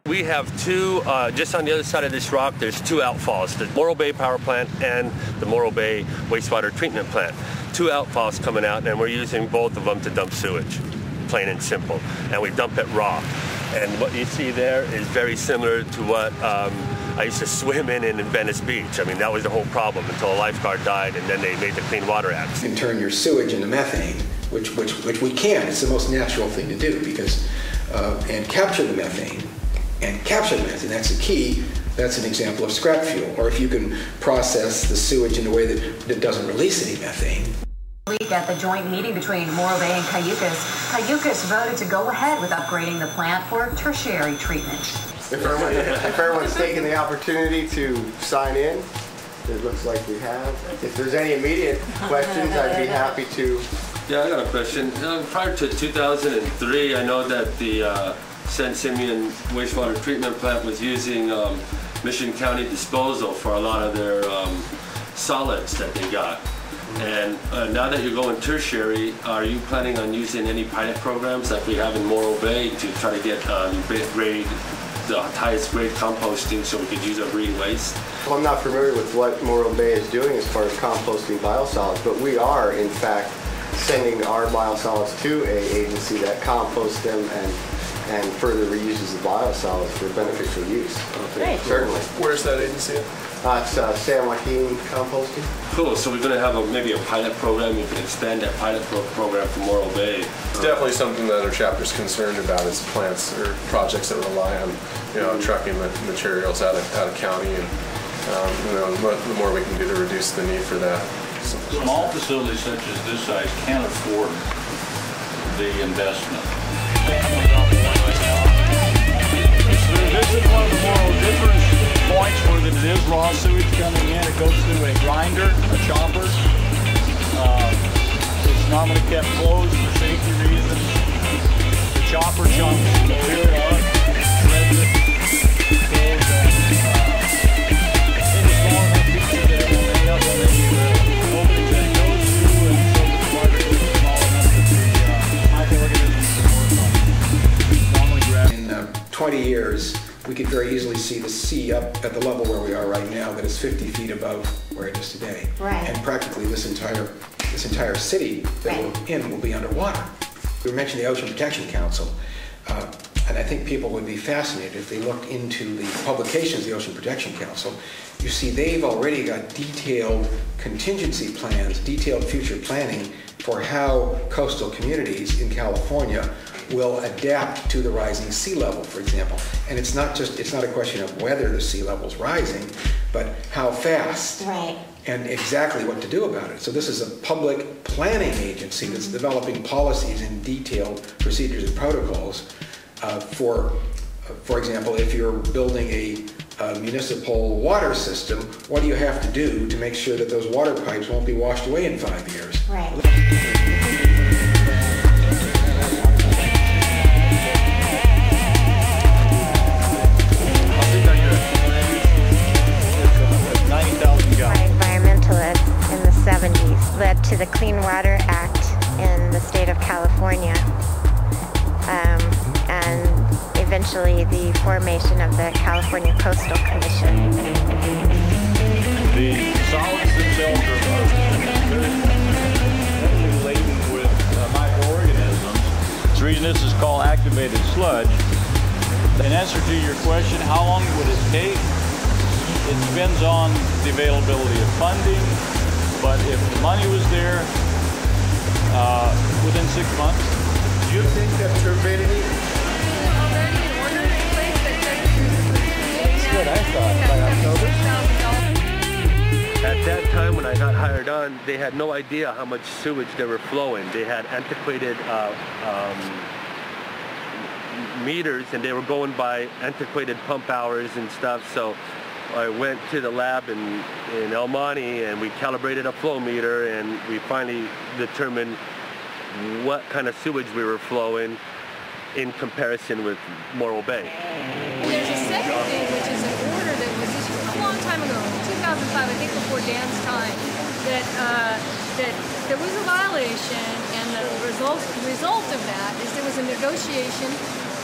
We have two, just on the other side of this rock, there's two outfalls, the Morro Bay Power Plant and the Morro Bay Wastewater Treatment Plant. Two outfalls coming out, and we're using both of them to dump sewage, plain and simple. And we dump it raw. And what you see there is very similar to what I used to swim in Venice Beach. I mean, that was the whole problem until a lifeguard died, and then they made the Clean Water Act. You can turn your sewage into methane, which we can. It's the most natural thing to do, because, and capture the methane. And capture the methane, that's the key. That's an example of scrap fuel. Or if you can process the sewage in a way that doesn't release any methane. Week at the joint meeting between Morro Bay and Cayucas voted to go ahead with upgrading the plant for tertiary treatment. If everyone's taken the opportunity to sign in, it looks like we have. If there's any immediate questions, I'd be happy to. Yeah, I got a question. Prior to 2003, I know that the San Simeon wastewater treatment plant was using Mission County disposal for a lot of their solids that they got. And now that you're going tertiary, are you planning on using any pilot programs like we have in Morro Bay to try to get the highest grade composting so we could use our green waste? Well, I'm not familiar with what Morro Bay is doing as far as composting biosolids, but we are in fact sending our biosolids to an agency that composts them and further reuses the biosolids for beneficial use. Great. Certainly. Where's that agency? It's San Joaquin Composting. Cool, so we're going to have maybe a pilot program. You can expand that pilot program for Morro Bay. It's definitely something that our chapter's concerned about is plants or projects that rely on, trucking materials out of county, and the more we can do to reduce the need for that. Small facilities such as this size can't afford the investment. This is one of the more different points where it is raw sewage coming in. It goes through a grinder, a chopper. It's normally kept closed for safety reasons. The chopper chunks material up, shreds it, pulls and it's long enough pieces that it will end up on the openings that it goes through, and so that the particles are small enough that the microorganisms can work on it. Normally grab. In 20 years, we could very easily see the sea up at the level where we are right now, that is 50 feet above where it is today. Right. And practically this entire city that we're in will be underwater. We mentioned the Ocean Protection Council, and I think people would be fascinated if they looked into the publications of the Ocean Protection Council. You see, they've already got detailed contingency plans, detailed future planning for how coastal communities in California will adapt to the rising sea level, for example. And it's not a question of whether the sea level's rising, but how fast. Right. And exactly what to do about it. So this is a public planning agency that's developing policies and detailed procedures and protocols for example, if you're building a municipal water system, what do you have to do to make sure that those water pipes won't be washed away in 5 years? Right. Led to the Clean Water Act in the state of California, and eventually the formation of the California Coastal Commission. The solids themselves are very heavily laden with microorganisms. The reason this is called activated sludge. In answer to your question, how long would it take? It depends on the availability of funding. But if the money was there within 6 months. Do you think that turbidity? Already an order in place that That's what I thought, by October. At that time when I got hired on, they had no idea how much sewage they were flowing. They had antiquated meters, and they were going by antiquated pump hours and stuff. So I went to the lab in El Monte, and we calibrated a flow meter, and we finally determined what kind of sewage we were flowing in comparison with Morro Bay. There's a second thing, which is an order that was issued a long time ago, in 2005, I think before Dan's time, that there was a violation, and the result of that is there was a negotiation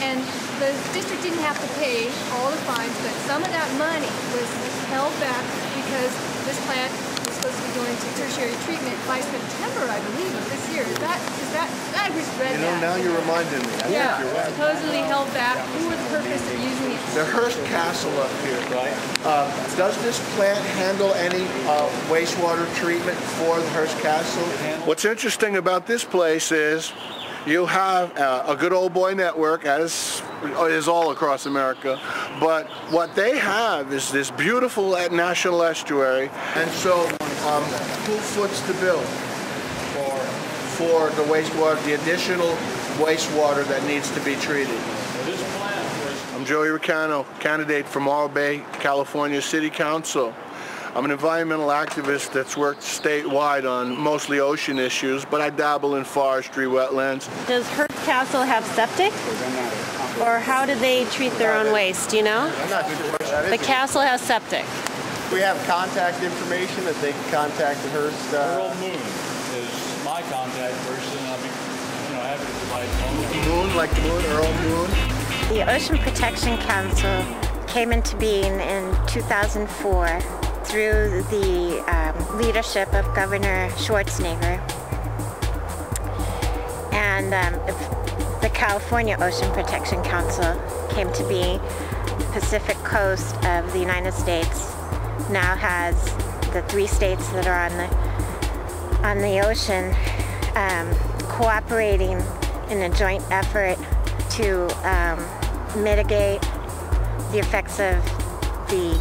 And the district didn't have to pay all the fines, but some of that money was held back because this plant was supposed to be going to tertiary treatment by September, I believe, of this year. I just read that. Now you're reminding me. I Yeah, think you're right. supposedly held back for the purpose of using it. The Hearst Castle up here. Right. Does this plant handle any wastewater treatment for the Hearst Castle? What's interesting about this place is you have a good old boy network, as is all across America, but what they have is this beautiful national estuary. And so who foots the bill for the wastewater, the additional wastewater that needs to be treated? I'm Joey Ricano, candidate for Morro Bay, California City Council. I'm an environmental activist that's worked statewide on mostly ocean issues, but I dabble in forestry, wetlands. Does Hearst Castle have septic? Or how do they treat their own waste, do you know? I'm not sure. The castle has septic. We have contact information that they can contact the Hearst. Earl Moon is my contact person. I'll be, happy to provide phone. Moon, like the moon, Earl Moon? The Ocean Protection Council came into being in 2004 through the leadership of Governor Schwarzenegger. And the California Ocean Protection Council came to be. Pacific coast of the United States now has the 3 states that are on the ocean cooperating in a joint effort to mitigate the effects of the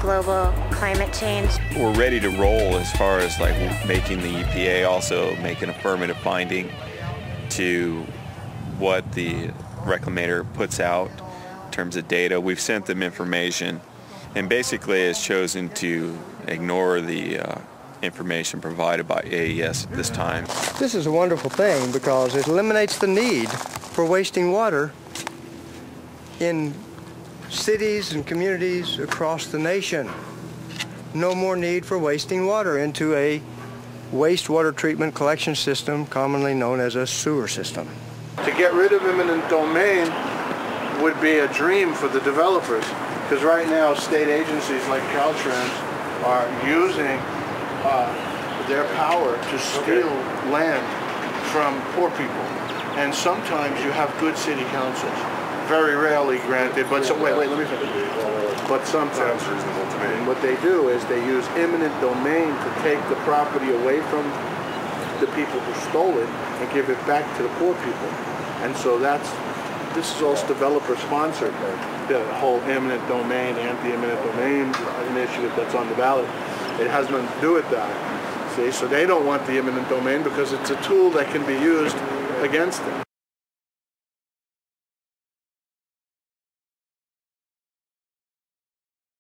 global climate change. We're ready to roll as far as like making the EPA also make an affirmative finding to what the reclamator puts out in terms of data. We've sent them information and basically has chosen to ignore the information provided by AES at this time. This is a wonderful thing because it eliminates the need for wasting water in cities and communities across the nation. No more need for wasting water into a wastewater treatment collection system, commonly known as a sewer system. To get rid of eminent domain would be a dream for the developers, because right now state agencies like Caltrans are using their power to steal land from poor people. And sometimes you have good city councils, very rarely granted, but so, wait, let me finish. But sometimes what they do is they use eminent domain to take the property away from the people who stole it and give it back to the poor people. And so this is also developer sponsored, the whole eminent domain, anti-eminent domain initiative that's on the ballot. It has nothing to do with that. See, so they don't want the eminent domain because it's a tool that can be used against them.